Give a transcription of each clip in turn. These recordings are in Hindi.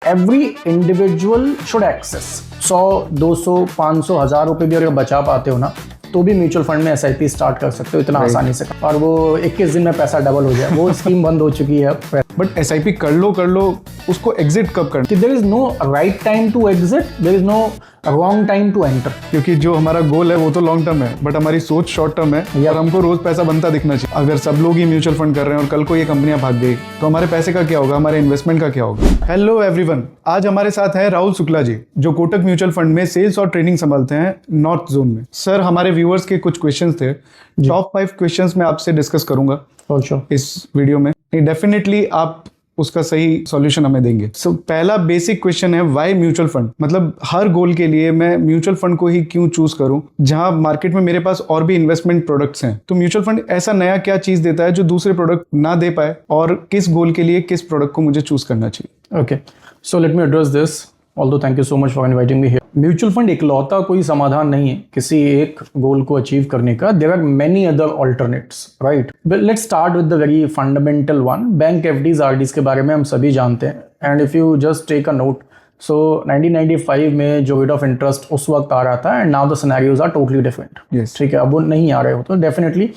एवरी इंडिविजुअल शुड एक्सेस 100, 200, 500, 1000 रुपए भी अगर बचा पाते हो ना तो भी म्यूचुअल फंड में एसआईपी स्टार्ट कर सकते हो इतना आसानी से, और वो 21 दिन में पैसा डबल हो जाए। वो स्कीम बंद हो चुकी है अब। बट एसआईपी कर लो, उसको एग्जिट कब करना? कि there is no right time to exit, there is no wrong time to enter. क्योंकि जो हमारा गोल है वो तो लॉन्ग टर्म है, बट हमारी सोच शॉर्ट टर्म है और हमको रोज पैसा बनता दिखना चाहिए। अगर सब लोग ही म्यूचुअल फंड कर रहे हैं और कल को ये कंपनियां भाग गई तो हमारे पैसे का क्या होगा, हमारे इन्वेस्टमेंट का क्या होगा? हेलो एवरीवन, आज हमारे साथ है राहुल शुक्ला जी, जो कोटक म्यूचुअल फंड में सेल्स और ट्रेनिंग संभालते हैं नॉर्थ जोन में। सर, हमारे व्यूअर्स के कुछ क्वेश्चंस थे, टॉप 5 क्वेश्चंस मैं आपसे डिस्कस करूंगा इस वीडियो में। डेफिनेटली आप उसका सही सॉल्यूशन हमें देंगे। सो पहला बेसिक क्वेश्चन है, व्हाई म्यूचुअल फंड? मतलब हर गोल के लिए मैं म्यूचुअल फंड को ही क्यों चूज करूं, जहां मार्केट में मेरे पास और भी इन्वेस्टमेंट प्रोडक्ट्स हैं? तो म्यूचुअल फंड ऐसा नया क्या चीज देता है जो दूसरे प्रोडक्ट ना दे पाए, और किस गोल के लिए किस प्रोडक्ट को मुझे चूज करना चाहिए? Okay, so let me address this, although thank you so much for inviting me here. Mutual fund इकलौता कोई समाधान नहीं है किसी एक गोल को अचीव करने का। There are many other alternates, right? Let's start with the very fundamental one. Bank FDs RDs के बारे में हम सभी जानते हैं, and if you just take a note, so 1995 में जो रेट ऑफ इंटरेस्ट उस वक्त आ रहा था, and now the scenarios are totally different. ठीक है, अब वो नहीं आ रहे हो तो डेफिनेटली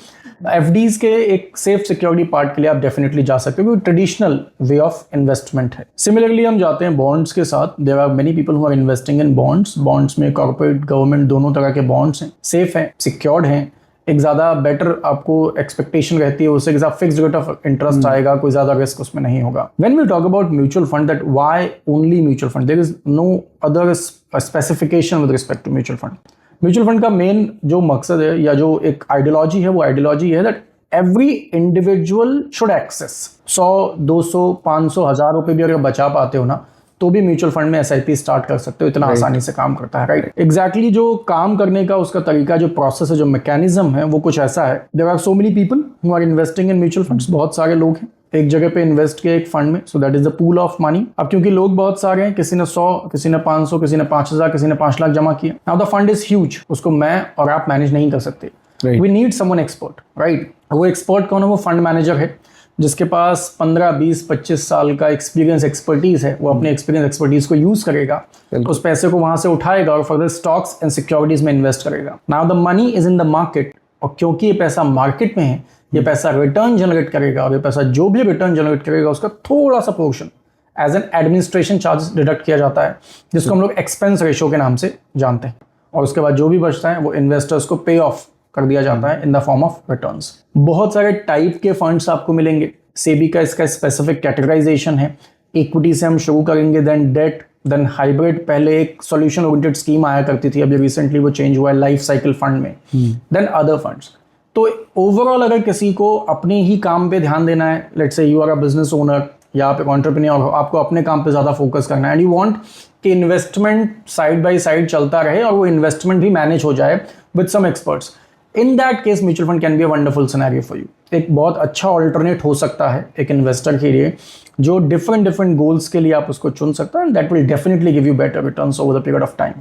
एफडीज के एक सेफ सिक्योरिटी पार्ट के लिए आप डेफिनेटली जा सकते हो, क्योंकि ट्रेडिशनल वे ऑफ इन्वेस्टमेंट है। सिमिलरली हम जाते हैं बॉन्ड्स के साथ। There are many people who are investing in bonds. Bonds में कॉर्पोरेट, गवर्नमेंट दोनों तरह के बॉन्ड्स हैं, सेफ हैं, सिक्योर्ड हैं, एक ज़्यादा बेटर आपको एक्सपेक्टेशन रहती है उससे, फिक्स्ड रेट ऑफ इंटरेस्ट आएगा, कोई ज़्यादा रिस्क उसमें नहीं होगा। When we talk about mutual fund, that why only mutual fund, there is no other specification with respect to mutual fund. Mutual fund का मेन जो मकसद है या जो एक आइडियोलॉजी है, वो आइडियोलॉजी है that every individual should access 100, 200, 500, 1000 रुपए भी अगर बचा पाते हो ना तो भी म्यूचुअल फंड में एसआईपी स्टार्ट कर सकते हो, इतना आसानी से काम करता है, राइट? एग्जैक्टली जो काम करने का उसका तरीका, जो प्रोसेस है, जो मैकेनिज्म है, वो कुछ ऐसा है। There are so many people who are investing in mutual funds. बहुत सारे लोग हैं एक जगह पे इन्वेस्ट किए एक फंड में, सो that is the pool of money. अब क्योंकि लोग बहुत सारे हैं, किसी ने 100, किसी ने 500, किसी ने 5000, किसी ने 5 लाख जमा किया। Now the fund is huge, उसको मैं और आप मैनेज नहीं कर सकते। We need someone expert, right? वो एक्सपर्ट कौन है? वो फंड मैनेजर है, जिसके पास 15, 20, 25 साल का एक्सपीरियंस, एक्सपर्टीज है। वो अपने एक्सपीरियंस, एक्सपर्टीज को यूज करेगा, उस पैसे को वहां से उठाएगा और फर्दर स्टॉक्स एंड सिक्योरिटीज में इन्वेस्ट करेगा। Now the money is in the market, और क्योंकि ये पैसा मार्केट में है, ये पैसा रिटर्न जनरेट करेगा, और ये पैसा जो भी रिटर्न जनरेट करेगा उसका थोड़ा सा portion as an administration charges deduct किया जाता है, जिसको हम लोग एक्सपेंस रेशियो के नाम से जानते हैं। और उसके बाद जो भी बचता है वो इन्वेस्टर्स को पे ऑफ कर दिया जाता है in the form of returns. बहुत सारे टाइप के फंड्स आपको मिलेंगे। सेबी का इसका स्पेसिफिक कैटेगराइजेशन है। इक्विटी से हम शुरू करेंगे, देन डेट, देन हाइब्रिड। पहले एक सॉल्यूशन ओरिएंटेड स्कीम आया करती थी, अभी रिसेंटली वो चेंज हुआ है लाइफ साइकिल फंड में, देन अदर फंड्स। तो ओवरऑल अगर किसी को अपने ही काम पे ध्यान देना है, let's say you are a business owner या आप एक एंटरप्रेन्योर हो, आपको अपने काम पे ज़्यादा फोकस करना है, एंड यू वांट कि इन्वेस्टमेंट साइड बाय साइड चलता रहे और वो इन्वेस्टमेंट भी मैनेज हो जाए with some experts, in that case mutual fund can be a wonderful scenario for you. एक बहुत अच्छा ऑल्टरनेट हो सकता है एक इन्वेस्टर के लिए, जो डिफरेंट गोल्स के लिए आप उसको चुन सकते हैं, and that will definitely give you better returns over the period of time.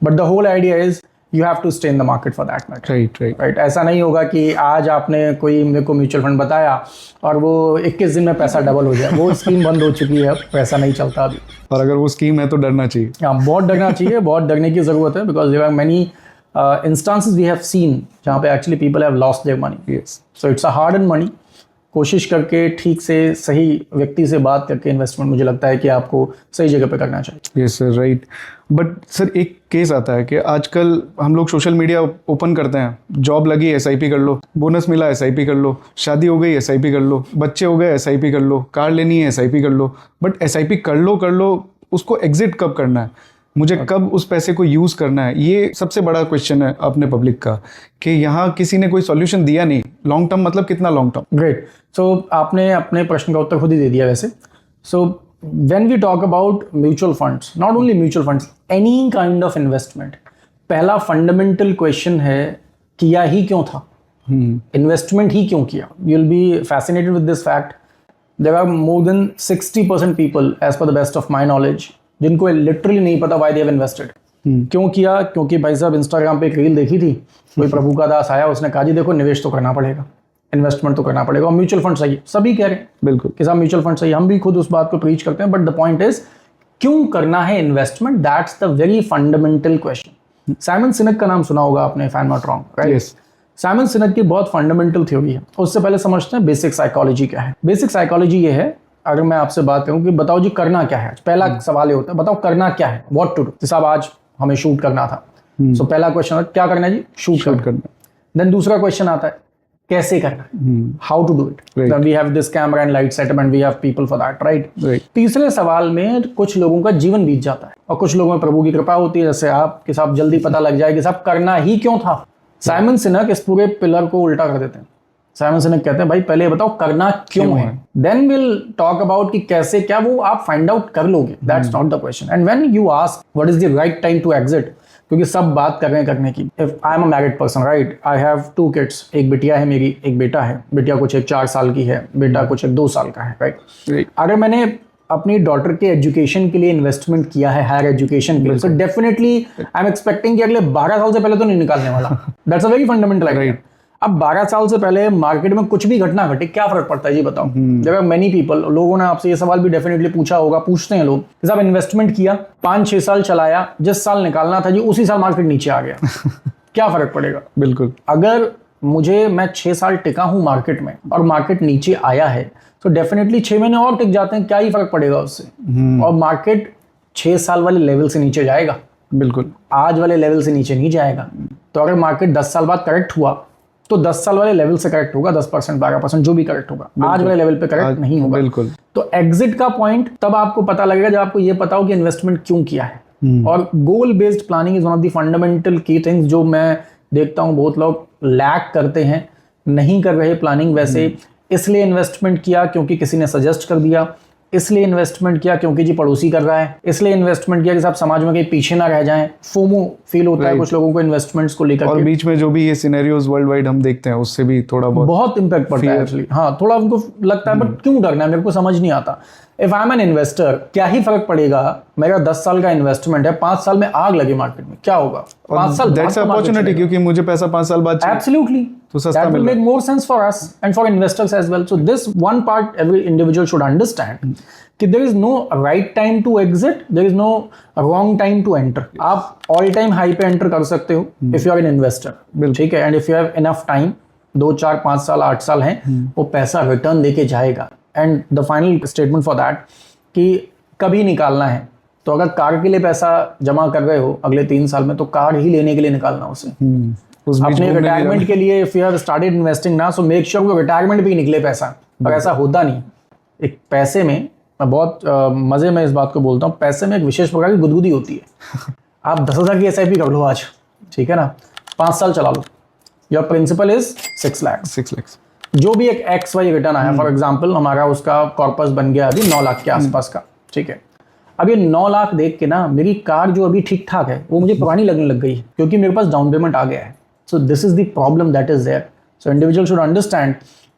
But the whole idea is you have to stay in the market for that matter, right? ऐसा नहीं होगा कि आज आपने कोई मेरे को म्यूचुअल फंड बताया और वो 21 दिन में पैसा डबल हो जाए। वो स्कीम बंद हो चुकी है, अब पैसा नहीं चलता अभी। और अगर वो स्कीम है तो डरना चाहिए। हाँ, बहुत डरना चाहिए, बहुत डरने की जरूरत है, because there are many instances we have seen जहाँ पे actually people have lost their money. Yes. So it's a hard earned money. कोशिश करके ठीक से सही व्यक्ति से बात करके इन्वेस्टमेंट मुझे लगता है कि आपको सही जगह पे करना चाहिए। Yes sir, right. But sir एक केस आता है कि आजकल हम लोग सोशल मीडिया ओपन करते हैं, जॉब लगी एसआईपी कर लो, बोनस मिला एसआईपी कर लो, शादी हो गई एसआईपी कर लो, बच्चे हो गए एसआईपी कर लो, कार लेनी है एसआईपी कर लो। बट एसआईपी कर लो, उसको एग्जिट कब करना है, मुझे कब उस पैसे को यूज करना है, ये सबसे बड़ा क्वेश्चन है अपने पब्लिक का, कि यहाँ किसी ने कोई सॉल्यूशन दिया नहीं। लॉन्ग टर्म मतलब कितना लॉन्ग टर्म? ग्रेट, सो आपने अपने प्रश्न का उत्तर खुद ही दे दिया वैसे। So when we talk about mutual funds, not only mutual funds, any kind of investment, पहला फंडामेंटल क्वेश्चन है किया ही क्यों था, इन्वेस्टमेंट ही क्यों किया। You will be fascinated with this fact, there are more than 60% people as per the best of my knowledge जिनको लिटरली नहीं पता व्हाई दे हैव इन्वेस्टेड। क्यों किया? क्योंकि भाई साहब इंस्टाग्राम पे एक रील देखी थी, कोई प्रभु का दास आया, उसने कहा जी देखो निवेश तो करना पड़ेगा, इन्वेस्टमेंट तो करना पड़ेगा, और म्यूचुअल फंड सही है। सभी कह रहे हैं बिल्कुल कि साहब म्यूचुअल फंड सही, हम भी खुद उस बात को प्रीच करते हैं। बट द पॉइंट इज क्यों करना है investment, that's the very fundamental question. Simon Sinek का नाम सुना होगा आपने, if I am not wrong, right? Yes. Simon Sinek की बहुत फंडामेंटल थ्योरी है। उससे पहले समझते हैं बेसिक साइकोलॉजी क्या है। बेसिक साइकोलॉजी ये है, अगर मैं आपसे बात करूं कि बताओ जी करना क्या है, पहला सवाल ये होता है बताओ करना क्या है, व्हाट टू डू। जैसे अब आज हमें शूट करना था, सो पहला क्वेश्चन है क्या करना है जी, शूट करना। देन दूसरा क्वेश्चन आता है कैसे करना है, how to do it, then we have this camera and light setup and we have people for that, right? तीसरे सवाल में कुछ लोगों का जीवन बीत जाता है और कुछ लोगों में प्रभु की कृपा होती है, जैसे आप कि साहब जल्दी पता लग जाए कि साहब करना ही क्यों था। साइमन सिनेक इस पूरे पिलर को उल्टा कर देते हैं। साइमन सिनेक कहते हैं भाई पहले बताओ करना क्यों है, देन विल टॉक अबाउट कि कैसे क्या वो आप फाइंड आउट कर लोगे, that's not the question. And when you ask what is the right time to exit, क्योंकि सब बात कर रहे हैं करने की। If I am a married person, right, I have 2 kids, एक बिटिया है मेरी, एक बेटा है। बिटिया कुछ एक 4 साल की है, बेटा कुछ एक 2 साल का है, राइट? अगर मैंने अपनी डॉटर के एजुकेशन के लिए इन्वेस्टमेंट किया है, हायर एजुकेशन के लिए, so definitely I am expecting कि अगले 12 साल से पहले तो नहीं निकालने वाला। That's a very fundamental idea. अब 12 साल से पहले मार्केट में कुछ भी घटना घटे, क्या फर्क पड़ता है जी बताओ? देयर आर मेनी पीपल, लोगों ने आपसे ये सवाल भी डेफिनेटली पूछा होगा, पूछते हैं लोग कि साहब इन्वेस्टमेंट किया, 5-6 साल चलाया, जिस साल निकालना था जी उसी साल मार्केट नीचे आ गया, क्या फर्क पड़ेगा? बिल्कुल। अगर मैं 6 साल टिका हूं मार्केट में और मार्केट नीचे आया है तो डेफिनेटली 6 महीने और टिक जाते हैं, क्या ही फर्क पड़ेगा उससे? और मार्केट 6 साल वाले लेवल से नीचे जाएगा, बिल्कुल आज वाले लेवल से नीचे नहीं जाएगा। तो अगर मार्केट 10 साल बाद करेक्ट हुआ तो 10 साल वाले लेवल से करेक्ट होगा, 10% 12% जो भी करेक्ट होगा, आज वाले लेवल पे करेक्ट नहीं होगा। बिल्कुल। तो एग्जिट का पॉइंट तब आपको पता लगेगा जब आपको ये पता हो कि इन्वेस्टमेंट क्यों किया है। और गोल based planning is one of the fundamental की थिंग्स जो मैं देखता हूँ बहुत लोग लैक करते हैं, नहीं कर रहे प्लानिंग वैसे। इसलिए इन्वेस्टमेंट किया क्योंकि किसी ने सजेस्ट कर दिया, इसलिए इन्वेस्टमेंट किया क्योंकि जी पड़ोसी कर रहा है, इसलिए इन्वेस्टमेंट किया कि साहब समाज में कहीं पीछे ना रह जाएं। फोमो फील होता है कुछ लोगों को इन्वेस्टमेंट को लेकर, और बीच में जो भी ये सिनेरियोज वर्ल्ड वाइड हम देखते हैं उससे भी थोड़ा बहुत इम्पैक्ट पड़ता है एक्चुअली। हाँ, थोड़ा उनको लगता है बट क्यों डरना है, मेरे को समझ नहीं आता। If I M an investor, क्या ही फर्क पड़ेगा, मेरा 10 साल का इन्वेस्टमेंट है, 5 साल में आग लगे मार्केट में, क्या होगा? 5 साल दैट्स अपॉर्चुनिटी, क्योंकि मुझे पैसा 5 साल बाद एब्सोल्युटली तो सस्ता that will make more sense for us and for investors as well. So this one part every individual should understand कि there is no right time to exit, there is no wrong time to enter. आप all time high पे enter कर सकते हो if you are an investor, ठीक है? And if you have enough time, 2, 4, 5 साल 8 साल हैं, वो पैसा रिटर्न देके जाएगा। And the final statement for that कि कभी निकालना है तो अगर कार के लिए पैसा जमा कर रहे हो अगले 3 साल में, तो कार ही लेने के लिए निकालना उसे। अपने रिटायरमेंट के लिए if you have started investing ना, सो मेक श्योर कि रिटायरमेंट भी निकले पैसा। पर ऐसा होता नहीं। एक पैसे में, मैं बहुत मजे में इस बात को बोलता हूँ, पैसे में एक विशेष प्रकार की गुदगुदी होती है। आप 10,000 की SIP कर लो आज, ठीक है ना, 5 साल चला लो, योर प्रिंसिपल इज 6 लाख। जो भी एक XY रिटर्न आया, फॉर एग्जाम्पल हमारा उसका कॉर्पस बन गया अभी 9 लाख के आसपास का, ठीक है। अब ये 9 लाख देख के ना मेरी कार जो अभी ठीक ठाक है वो मुझे पुरानी लगने लग गई क्योंकि मेरे पास डाउन पेमेंट आ गया है। So this is the problem that is there. So individual should understand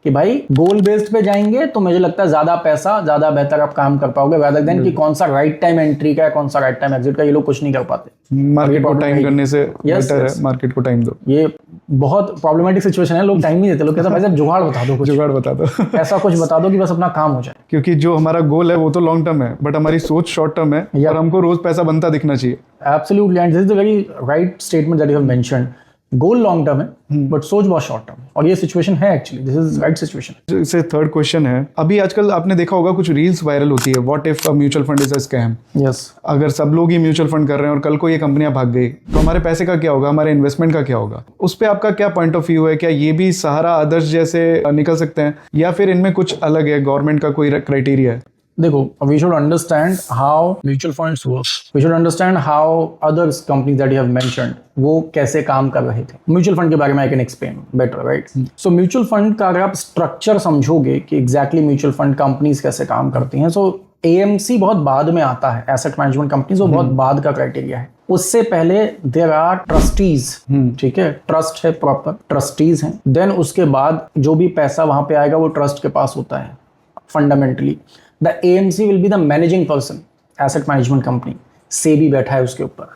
कि भाई गोल बेस्ड पे जाएंगे तो मुझे लगता है ज्यादा पैसा ज्यादा बेहतर आप काम कर पाओगे, rather than कि कौन सा राइट टाइम एंट्री का है कौन सा राइट टाइम एग्जिट का, ये लोग कुछ नहीं कर पाते। मार्केट को टाइम करने से बेटर है मार्केट को टाइम दो। ये बहुत प्रॉब्लमेटिक सिचुएशन है, लोग टाइम नहीं देते। लोग कहते हैं भाई साहब जुगाड़ बता दो, जुगाड़ बता दो ऐसा कुछ बता दो कि बस अपना काम हो जाए। क्योंकि जो हमारा गोल है वो तो लॉन्ग टर्म है, बट हमारी सोच शॉर्ट टर्म है और हमको रोज पैसा बनता दिखना चाहिए। Absolutely, and this is the very right statement that you have mentioned. Goal long term है बट सोच बहुत शॉर्ट टर्म, और ये सिचुएशन है actually, this is right situation. इससे थर्ड क्वेश्चन है, अभी आजकल आपने देखा होगा कुछ रील्स वायरल होती है, what if a mutual fund is a scam. Yes, अगर सब लोग ही म्यूचुअल फंड कर रहे हैं और कल को ये कंपनियां भाग गई तो हमारे पैसे का क्या होगा, हमारे इन्वेस्टमेंट का क्या होगा? उस पर आपका क्या पॉइंट ऑफ व्यू है? क्या ये भी सहारा आदर्श जैसे निकल सकते हैं या फिर इनमें कुछ अलग है, गवर्नमेंट का कोई क्राइटेरिया है? देखो, we should understand how mutual funds work. We should understand how other companies that you have mentioned वो कैसे काम कर रहे थे। म्यूचुअल फंड के बारे में I can explain better, right? So mutual fund का अगर आप स्ट्रक्चर समझोगे कि एग्जैक्टली म्यूचुअल फंड कंपनीज कैसे काम करती हैं, so AMC बहुत बाद में आता है, एसेट मैनेजमेंट कंपनीज, वो बहुत बाद का क्राइटेरिया है। उससे पहले देयर आर ट्रस्टीज, ठीक है, ट्रस्ट है, प्रॉपर ट्रस्टीज हैं। देन उसके बाद जो भी पैसा वहां पे आएगा वो ट्रस्ट के पास होता है fundamentally. The AMC will be the managing person, asset management company, SEBI बैठा है उसके ऊपर।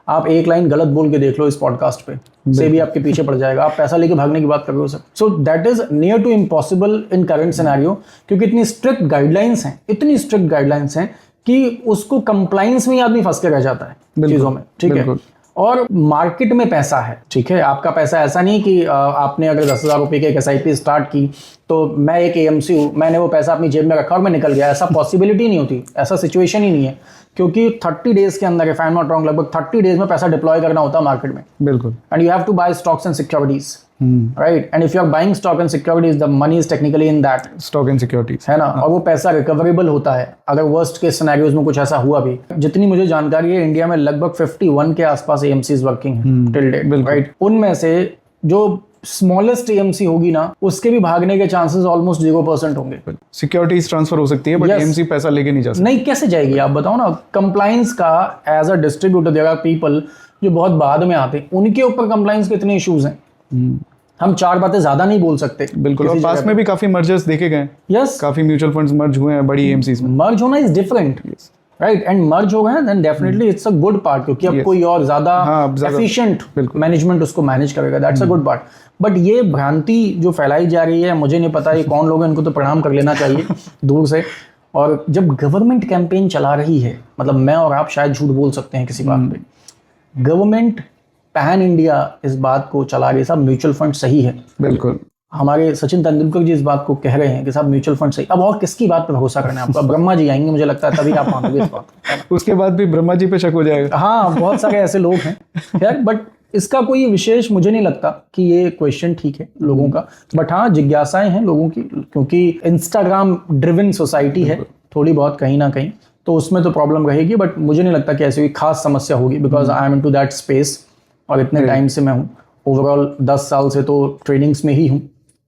आप एक लाइन गलत बोल के देख लो इस पॉडकास्ट पे, सेबी आपके पीछे पड़ जाएगा, आप पैसा लेके भागने की बात कर रहे हो sir. So that is near to impossible in current scenario, क्योंकि इतनी स्ट्रिक्ट गाइडलाइंस हैं, इतनी स्ट्रिक्ट गाइडलाइंस हैं कि उसको कंप्लाइंस में ही आदमी फंस के रह जाता है चीजों में, ठीक है। और मार्केट में पैसा है, ठीक है, आपका पैसा ऐसा नहीं कि आपने अगर 10,000 रुपए की एक SIP स्टार्ट की तो मैं एक AMC हूँ, मैंने वो पैसा अपनी जेब में रखा और मैं निकल गया, ऐसा पॉसिबिलिटी नहीं होती, ऐसा सिचुएशन ही नहीं है, क्योंकि 30 डेज के अंदर, if I am not wrong, लगभग 30 डेज में पैसा डिप्लॉय करना होता है मार्केट में। बिल्कुल। And you have to buy stocks and securities, right, and if you are buying stock and securities the money is technically in that stock and securities, है ना, और वो पैसा रिकवरेबल होता है अगर वर्स्ट केस सिनेरियोज में कुछ ऐसा हुआ भी। जितनी मुझे जानकारी है इंडिया में लगभग 51 के आसपास AMCs वर्किंग है टिल डेट, राइट। उनमें से जो स्मॉलेस्ट AMC होगी ना, उसके भी भागने के चांसेस ऑलमोस्ट 0% होंगे। सिक्योरिटीज ट्रांसफर हो सकती है बट AMC पैसा लेके नहीं जा सकती। नहीं, कैसे जाएगी आप बताओ ना। कंप्लाइंस का as a distributor there are people जो बहुत बाद में आते हैं, उनके ऊपर कंप्लाइंस के इतने इश्यूज हैं, हम 4 बातें ज्यादा नहीं बोल सकते। बिल्कुल। और पास में भी काफी मर्जर्स देखे गए। यस, काफी म्यूचुअल फंड्स मर्ज हुए हैं बड़ी AMCs में। मर्ज होना is different, right, and merge हो गए then definitely it's a good part, क्योंकि अब कोई और ज्यादा एफिशिएंट मैनेजमेंट उसको मैनेज करेगा, that's a good part. But ये भ्रांति जो फैलाई जा रही है, मुझे नहीं पता ये कौन लोग हैं, इनको तो प्रणाम कर लेना चाहिए दूर से। और जब गवर्नमेंट कैंपेन चला रही है, मतलब मैं और आप शायद झूठ बोल सकते हैं किसी बात पे, गवर्नमेंट पैन इंडिया इस बात को चला रही है, साहब म्यूचुअल फंड सही है। बिल्कुल। हमारे सचिन तेंदुलकर जी इस बात को कह रहे हैं कि साहब म्यूचुअल फंड सही। अब और किसकी बात पर भरोसा करना है आपको? ब्रह्मा जी आएंगे मुझे लगता है, तभी आप मानोगे इस बात। उसके बाद भी ब्रह्मा जी पे शक हो जाएगा। हाँ, बहुत सारे ऐसे लोग हैं यार, बट इसका कोई विशेष मुझे नहीं लगता कि ये क्वेश्चन ठीक है लोगों का। बट हाँ, जिज्ञासाएं हैं लोगों की, क्योंकि इंस्टाग्राम ड्रिवन सोसाइटी है थोड़ी बहुत कहीं ना कहीं, तो उसमें तो प्रॉब्लम रहेगी। बट मुझे नहीं लगता कि ऐसी कोई खास समस्या होगी, because I am into that space और इतने टाइम से मैं हूँ। ओवरऑल 10 साल से तो ट्रेनिंग्स में ही हूँ,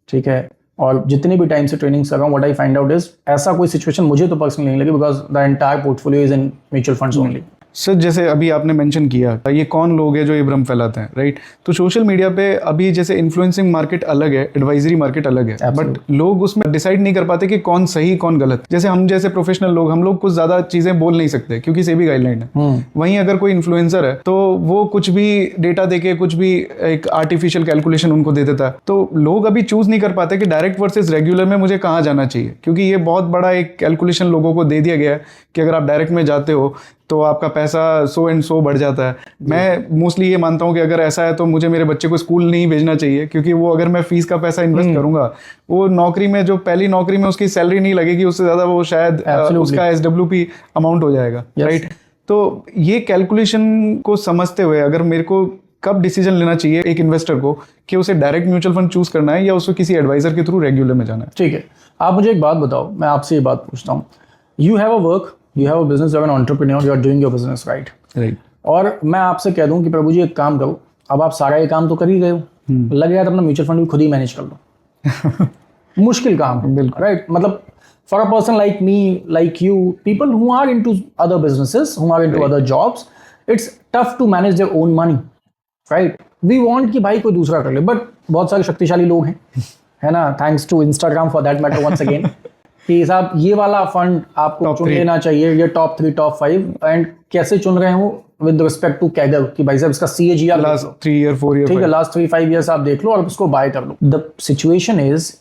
ठीक है, और जितने भी टाइम से ट्रेनिंग्स कर रहा हूँ, what I find out is ऐसा कोई सिचुएशन मुझे तो पर्सनली नहीं लगी, because the entire portfolio is in mutual funds only. Sir जैसे अभी आपने मेंशन किया ये कौन लोग हैं जो ये भ्रम फैलाते हैं, राइट? तो सोशल मीडिया पे अभी जैसे इन्फ्लुएंसिंग मार्केट अलग है, एडवाइजरी मार्केट अलग है, बट लोग उसमें डिसाइड नहीं कर पाते कि कौन सही कौन गलत। जैसे हम जैसे प्रोफेशनल लोग, हम लोग कुछ ज्यादा चीजें बोल नहीं सकते क्योंकि सेबी गाइडलाइन है। वहीं अगर कोई इन्फ्लुएंसर है तो वो कुछ भी डेटा देके कुछ भी एक आर्टिफिशियल कैलकुलेशन उनको दे देता है, तो लोग अभी चूज नहीं कर पाते कि डायरेक्ट वर्सेस रेगुलर में मुझे कहाँ जाना चाहिए, क्योंकि ये बहुत बड़ा एक कैलकुलेशन लोगों को दे दिया गया है कि अगर आप डायरेक्ट में जाते हो तो आपका पैसा सो एंड सो बढ़ जाता है। मैं मोस्टली ये मानता हूँ कि अगर ऐसा है तो मुझे मेरे बच्चे को स्कूल नहीं भेजना चाहिए, क्योंकि वो अगर मैं फीस का पैसा इन्वेस्ट करूंगा, वो नौकरी में जो पहली नौकरी में उसकी सैलरी नहीं लगेगी, उससे ज्यादा वो शायद उसका SWP अमाउंट हो जाएगा, राइट? तो ये कैलकुलेशन को समझते हुए अगर मेरे को कब डिसीजन लेना चाहिए एक इन्वेस्टर को कि उसे डायरेक्ट म्यूचुअल फंड चूज करना है या उसको किसी एडवाइजर के थ्रू रेगुलर में जाना है? ठीक है, आप मुझे एक बात बताओ, मैं आपसे ये बात पूछता हूँ, you have a work, you have a business, you are an entrepreneur, you are doing your business, right? और मैं आपसे कह दूं कि प्रभु जी एक काम करो, अब आप सारा ये काम तो कर ही गए हो, लग गया तो अपना म्यूचुअल फंड भी खुद ही मैनेज कर लो। मुश्किल काम है, राइट? मतलब for a person like me, like you, people who are into other businesses, who are into other jobs, it's tough to manage their own money, right? We want कि भाई कोई दूसरा कर ले, बट बहुत सारे शक्तिशाली लोग हैं, है ना, thanks to Instagram for that matter once again, कि साहब ये वाला फंड आपको चुन लेना चाहिए, ये टॉप 3 टॉप 5, एंड कैसे चुन रहे हैं वो विद रिस्पेक्ट टू कैगर, कि भाई साहब इसका CAGR लास्ट 3 ईयर 4 ईयर, ठीक है, लास्ट 3-5 ईयर्स आप देख लो और उसको बाय कर लो। The situation is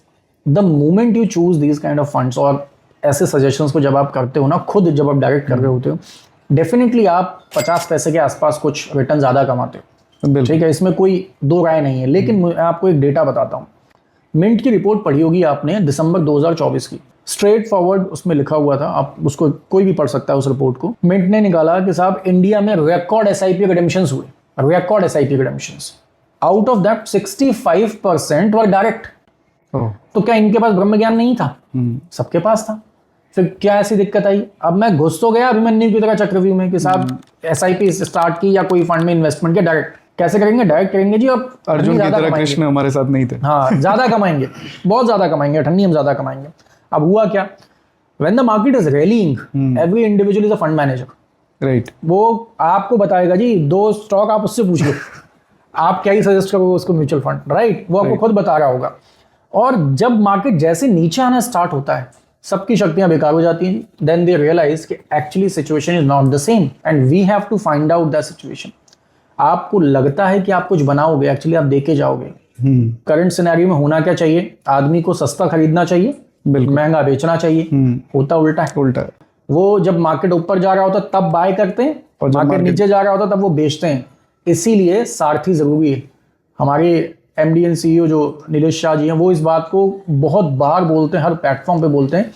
the moment you choose these kind of funds, और ऐसे सजेशंस को जब आप करते हो ना, खुद जब आप डायरेक्ट कर रहे होते हो, डेफिनेटली आप 50 पैसे के आसपास कुछ रिटर्न ज्यादा कमाते हो, ठीक है, इसमें कोई दो राय नहीं है। लेकिन मैं आपको एक डेटा बताता हूँ, मिंट की रिपोर्ट पढ़ी होगी आपने दिसंबर 2024 की, स्ट्रेट फॉरवर्ड उसमें लिखा हुआ था, आप उसको कोई भी पढ़ सकता है उस रिपोर्ट को। मिंट ने निकाला कि साहब इंडिया में रिकॉर्ड SIP रिडेम्पशंस हुए, record SIP redemptions, out of that 65% were direct. तो क्या इनके पास ब्रह्म ज्ञान नहीं था? सबके पास था। फिर क्या ऐसी दिक्कत आई? अब मैं घुस तो गया अभिमन्यु की तरह चक्रव्यूह में कि साहब SIP स्टार्ट की या कोई फंड में इन्वेस्टमेंट किया, डायरेक्ट कैसे करेंगे? डायरेक्ट करेंगे जी। अब अर्जुन की तरह कृष्ण हमारे साथ नहीं थे। हाँ, ज्यादा कमाएंगे, बहुत ज्यादा कमाएंगे, ठंडी हम ज्यादा कमाएंगे। अब हुआ क्या? When the market is rallying, every individual is a fund manager, right? वो आपको बताएगा जी 2 स्टॉक, आप उससे पूछ लो, आप क्या ही सजेस्ट करोगे उसको म्यूचुअल फंड, राइट? वो आपको खुद बता रहा होगा। और जब मार्केट जैसे नीचे आना स्टार्ट होता है, सबकी शक्तियां बेकार हो जाती हैं, देन दे रियलाइज कि actually situation is not the same and we have to find out the situation. आपको लगता है कि आप कुछ बनाओगे, एक्चुअली आप देके जाओगे। करंट सिनेरियो में होना क्या चाहिए? आदमी को सस्ता खरीदना चाहिए, महंगा बेचना चाहिए। होता उल्टा है। वो जब मार्केट ऊपर जा रहा होता है तब बाय करते हैं, और मार्केट नीचे जा रहा होता है तब वो बेचते हैं। इसीलिए सारथी जरूरी है। हमारे एमडी एंड सीईओ जो नीलेश शाह जी हैं वो इस बात को बहुत बार बोलते हैं, हर प्लेटफॉर्म पे बोलते हैं,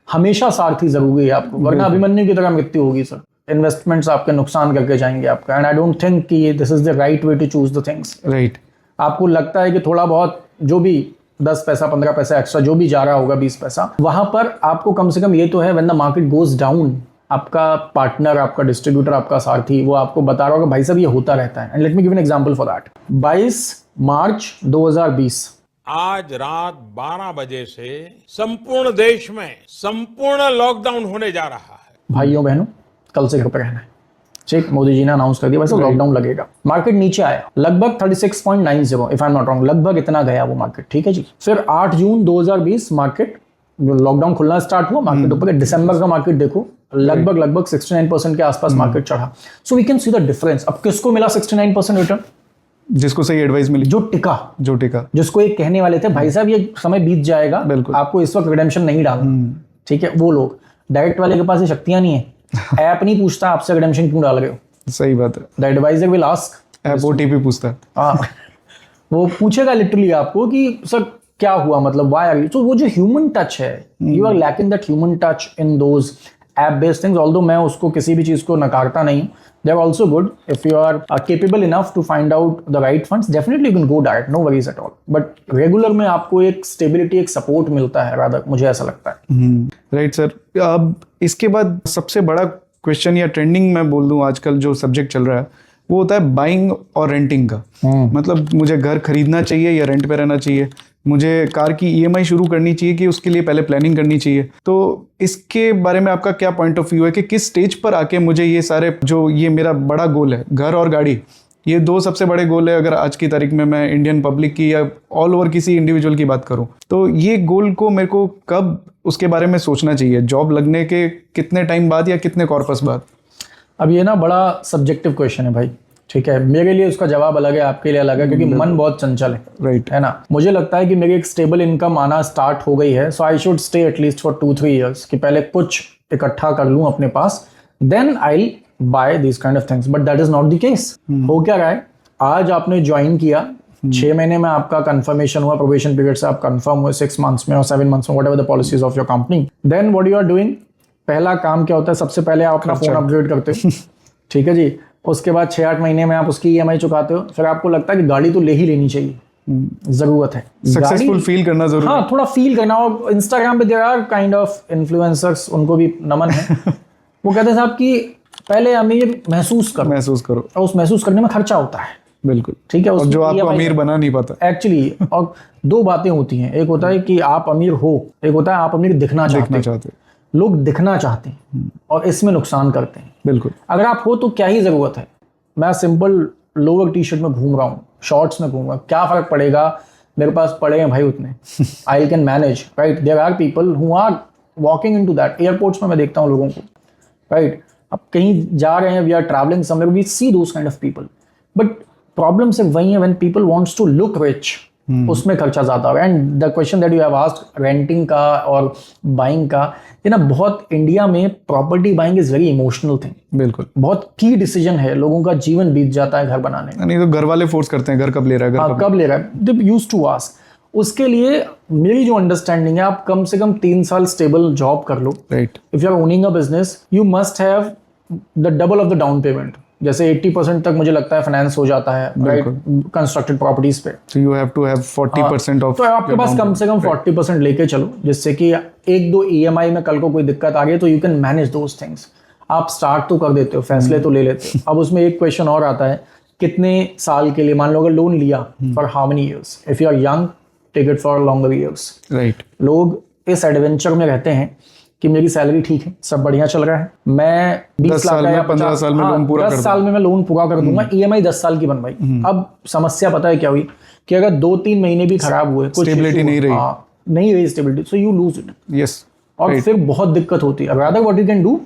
हमेशा सारथी जरूरी है आपको, वरना अभिमन्यु की तरह मृत्यु होगी सर। इन्वेस्टमेंट्स आपके नुकसान करके जाएंगे आपका, एंड आई डोंट थिंक कि this is the right way to choose the things. Right. आपको लगता है कि थोड़ा बहुत जो भी 10 पैसा 15 पैसा एक्स्ट्रा जो भी जा रहा होगा 20 पैसा, वहां पर आपको कम से कम ये तो है, when the market goes down आपका पार्टनर, आपका डिस्ट्रीब्यूटर, आपका सारथी वो आपको बता रहा होगा भाई साहब ये होता रहता है। And let me give an example for that. 22 मार्च 2020 आज रात 12 बजे से संपूर्ण देश में संपूर्ण लॉकडाउन होने जा रहा है। भाइयों बहनों कल से घर पे रहना है, ठीक, मोदी जी ने अनाउंस कर दिया, वैसे लॉकडाउन लगेगा। मार्केट नीचे आया लगभग 36.90 if I am not wrong, लगभग इतना गया वो मार्केट, ठीक है जी। फिर 8 जून 2020 मार्केट लॉकडाउन खुलना स्टार्ट हुआ, मार्केट ऊपर। दिसंबर का मार्केट देखो लगभग 69% के आसपास मार्केट चढ़ा। So we can see the difference. अब किसको मिला 69% रिटर्न? जिसको सही एडवाइस मिली, जो टिका, जिसको एक कहने वाले थे भाई साहब ये समय बीत जाएगा, आपको इस वक्त रिडेम्पशन नहीं डालना, ठीक है। वो लोग डायरेक्ट वाले के पास ये शक्तियां नहीं है, ऐप नहीं पूछता आपसे रिडेम्पशन क्यों डाल रहे हो, सही बात है। The advisor will ask, app OTP पूछता है। हाँ, वो पूछेगा लिटरली आपको कि सर क्या हुआ, मतलब व्हाई आर यू। तो वो जो ह्यूमन टच है, you are lacking that human touch in those app based things. Although मैं उसको किसी भी चीज को नकारता नहीं, they are also good if you are capable enough to find out the right funds, definitely you can go direct, no worries at all, but regular में आपको एक stability, एक support मिलता है rather, मुझे ऐसा लगता है। Right sir. अब इसके बाद सबसे बड़ा क्वेश्चन या ट्रेंडिंग मैं बोल दूं आजकल जो सब्जेक्ट चल रहा है वो होता है बाइंग और रेंटिंग का। मतलब मुझे घर खरीदना चाहिए या रेंट पे रहना चाहिए, मुझे कार की ईएमआई शुरू करनी चाहिए कि उसके लिए पहले प्लानिंग करनी चाहिए। तो इसके बारे में आपका क्या पॉइंट ऑफ व्यू है कि किस स्टेज पर आके मुझे ये सारे जो ये मेरा बड़ा गोल है, घर और गाड़ी, ये दो सबसे बड़े गोल है अगर आज की तारीख में मैं इंडियन पब्लिक की या ऑल ओवर किसी इंडिविजुअल की बात करूं, तो ये गोल को मेरे को कब उसके बारे में सोचना चाहिए, जॉब लगने के कितने टाइम बाद या कितने कॉर्पस बाद? अब ये ना बड़ा सब्जेक्टिव क्वेश्चन है भाई, ठीक है। मेरे लिए उसका जवाब अलग है, आपके लिए अलग है, क्योंकि मन बहुत चंचल है, राइट, है ना। मुझे लगता है कि मेरी एक स्टेबल इनकम आना स्टार्ट हो गई है, so I should stay at least for 2-3 years, कि पहले कुछ इकट्ठा कर लूं अपने पास, then I buy this kind of things. But that is not the case. हो क्या रहा है, आज आपने ज्वाइन किया, 6 महीने में आपका कंफर्मेशन हुआ, प्रोबेशन पीरियड से आप कंफर्म हुए, 6 मंथ्स में और 7 मंथ्स में, whatever the policies of your company, then what you are doing, पहला काम क्या होता है, सबसे पहले आप अपना फोन अपग्रेड करते हो, ठीक है जी। उसके बाद 6-8 महीने में आप उसकी ईएमआई चुकाते हो, फिर आपको लगता है कि गाड़ी तो ले ही लेनी चाहिए, जरूरत है, सक्सेसफुल फील करना जरूरी। हाँ, थोड़ा फील करना। और इंस्टाग्राम पे there are kind of influencers, उनको भी नमन है, वो कहते हैं साहब कि पहले अमीर महसूस करो, और उस महसूस करने में खर्चा होता है, बिल्कुल, ठीक है, और जो आपको अमीर बना नहीं पाता एक्चुअली। और 2 बातें होती हैं, एक होता है कि आप अमीर हो, एक होता है आप अमीर दिखना चाहते। लोग दिखना चाहते हैं और इसमें नुकसान करते हैं। बिल्कुल, अगर आप हो तो क्या ही जरूरत है, मैं सिंपल लोअर टी शर्ट में घूम रहा हूँ, शॉर्ट्स में घूम रहा हूँ, क्या फर्क पड़ेगा, मेरे पास पड़े हैं भाई उतने, I can manage, right. There are people who are walking into that. Airports में मैं देखता हूँ लोगों को, राइट, अब कहीं जा रहे हैं, we are travelling somewhere, we see those kind of people, but problem सिर्फ वही है, when people wants to look rich, उसमें खर्चा ज्यादा होगा। And the question that you have asked, renting का और बाइंग का, ये ना बहुत इंडिया में property buying is very emotional thing. बिल्कुल, बहुत की डिसीजन है, लोगों का जीवन बीत जाता है घर बनाने में। नहीं तो घर वाले फोर्स करते हैं, घर कब ले रहा है, हाँ, कब ले रहा है, दे यूज्ड टू आस्क। उसके लिए मेरी जो अंडरस्टैंडिंग है, आप कम से कम 3 साल स्टेबल जॉब कर लो, right. If you are owning a business, you must have the double of the down payment. जैसे 80% तक मुझे लगता है फाइनेंस हो जाता है, राइट, कंस्ट्रक्टेड प्रॉपर्टीज पे। So you have to have 40% of, तो आपके पास कम से कम 40% लेके चलो, जिससे कि 1-2 ईएमआई में कल को कोई दिक्कत आ गई तो you can manage those things. आप स्टार्ट तो कर देते हो, फैसले तो ले लेते हो। अब उसमें एक क्वेश्चन और आता है, कितने साल के लिए, मान लो अगर लोन लिया, for how many years, if you are young take it for longer years, right. लोग इस एडवेंचर में रहते हैं कि मेरी सैलरी ठीक है, सब बढ़िया चल रहा है, मैं 20 लाख या 15 साल में लोन पूरा कर 10 साल में मैं लोन पूरा कर दूंगा, ईएमआई 10 साल की बन भाई। अब समस्या पता है क्या हुई, कि अगर 2-3 महीने भी खराब हुए, कुछ स्टेबिलिटी नहीं रही, नहीं रही stability, so you lose it. Yes, और फिर बहुत दिक्कत होती है। Rather what you can do,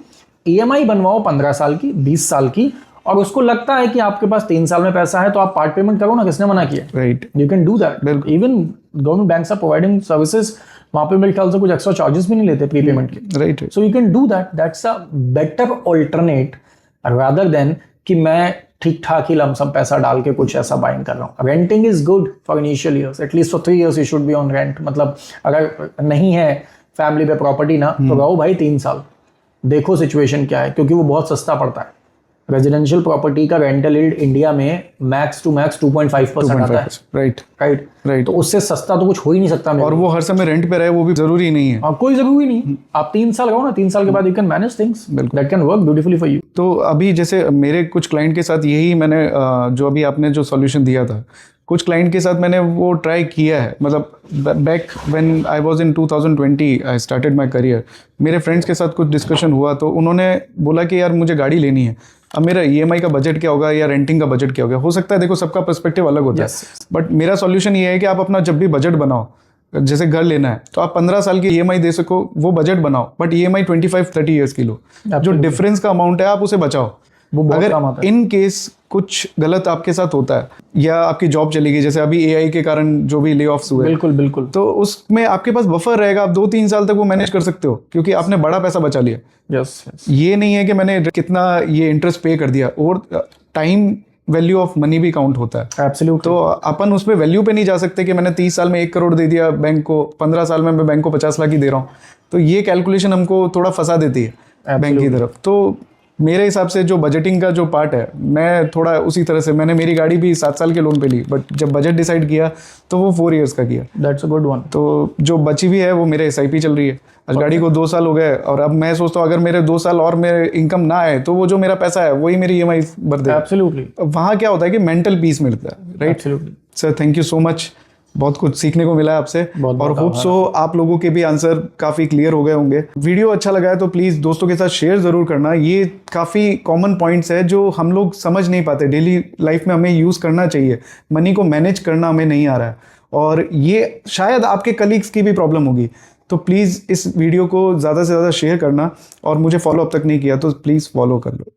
EMI बनवाओ 15 साल की, 20 साल की, और उसको लगता है कि आपके पास 3 साल में पैसा है तो आप पार्ट पेमेंट करो ना, किसने मना किया, right. You can do that. Even government banks are providing services वहाँ पे मेरे ख्याल से कुछ एक्स्ट्रा चार्जेस भी नहीं लेते प्री पेमेंट के। Right. So you can do that, that's a better alternate rather than कि मैं ठीक ठाक ही लमसम पैसा डाल के कुछ ऐसा बाइंग कर रहा हूँ। Renting is good for initial years, at least for 3 years you should be on rent. मतलब अगर नहीं है फैमिली पे प्रॉपर्टी ना, तो रहो भाई 3 साल, देखो सिचुएशन क्या है, क्योंकि वो बहुत सस्ता पड़ता है। रेजिडेंशियल प्रॉपर्टी का रेंटल यील्ड इंडिया में मैक्स टू मैक्स 2.5% आता है। Right right. तो उससे सस्ता तो कुछ हो ही नहीं सकता। और वो हर समय रेंट पे रहे वो भी जरूरी नहीं है। कोई जरूरी नहीं, आप 3 साल रहो ना, 3 साल के बाद you can manage things that can work beautifully for you. तो अभी जैसे मेरे कुछ क्लाइंट के साथ यही मैंने जो अभी आपने जो सॉल्यूशन दिया था, कुछ क्लाइंट के साथ मैंने वो ट्राई किया है। मतलब back when I was in 2020 I started my career, मेरे फ्रेंड्स के साथ कुछ डिस्कशन हुआ तो उन्होंने बोला कि यार मुझे गाड़ी लेनी है, अब मेरा EMI का बजट क्या होगा या रेंटिंग का बजट क्या होगा। हो सकता है, देखो सबका पर्सपेक्टिव अलग होता है, बट मेरा सॉल्यूशन ये है कि आप अपना जब भी बजट बनाओ, जैसे घर लेना है तो आप 15 साल की EMI दे सको, वो बजट बनाओ, बट EMI 25-30 ईयर्स की लो। जो डिफरेंस का अमाउंट है आप उसे बचाओ। अगर इन केस कुछ गलत आपके साथ होता है या आपकी जॉब चली गई, जैसे अभी AI के कारण जो भी ले ऑफ्स हुए, बिल्कुल बिल्कुल, तो उसमें आपके पास बफर रहेगा, आप 2-3 साल तक वो मैनेज कर सकते हो क्योंकि आपने बड़ा पैसा बचा लिया। यस। ये नहीं है कि मैंने कितना ये इंटरेस्ट पे कर दिया, और टाइम वैल्यू ऑफ मनी भी काउंट होता है। एब्सोल्युटली। तो अपन उसमें वैल्यू पे नहीं जा सकते कि मैंने 30 साल में 1 करोड़ दे दिया बैंक को, 15 साल में मैं बैंक को 50 लाख ही दे रहा हूँ। तो ये कैलकुलेशन हमको थोड़ा फंसा देती है बैंक की तरफ। तो मेरे हिसाब से जो बजटिंग का जो पार्ट है, मैं थोड़ा उसी तरह से, मैंने मेरी गाड़ी भी 7 साल के लोन पे ली, बट जब बजट डिसाइड किया तो वो 4 years का किया। That's a good one. तो जो बची भी है वो मेरे SIP चल रही है। आज गाड़ी को 2 साल हो गए और अब मैं सोचता हूँ अगर मेरे 2 साल और मेरे इनकम ना आए तो वो जो मेरा पैसा है वही मेरी EMI भर दे। एब्सोल्युटली। वहाँ क्या होता है कि मेंटल पीस मिलता है। Right. Absolutely sir, thank you so much, बहुत कुछ सीखने को मिला आपसे, और होप सो आप लोगों के भी आंसर काफ़ी क्लियर हो गए होंगे। वीडियो अच्छा लगा है तो प्लीज़ दोस्तों के साथ शेयर ज़रूर करना। ये काफ़ी कॉमन पॉइंट्स है जो हम लोग समझ नहीं पाते, डेली लाइफ में हमें यूज़ करना चाहिए। मनी को मैनेज करना हमें नहीं आ रहा है, और ये शायद आपके कलीग्स की भी प्रॉब्लम होगी। तो प्लीज़ इस वीडियो को ज़्यादा से ज़्यादा शेयर करना, और मुझे फॉलो अप तक नहीं किया तो प्लीज़ फॉलो कर लो।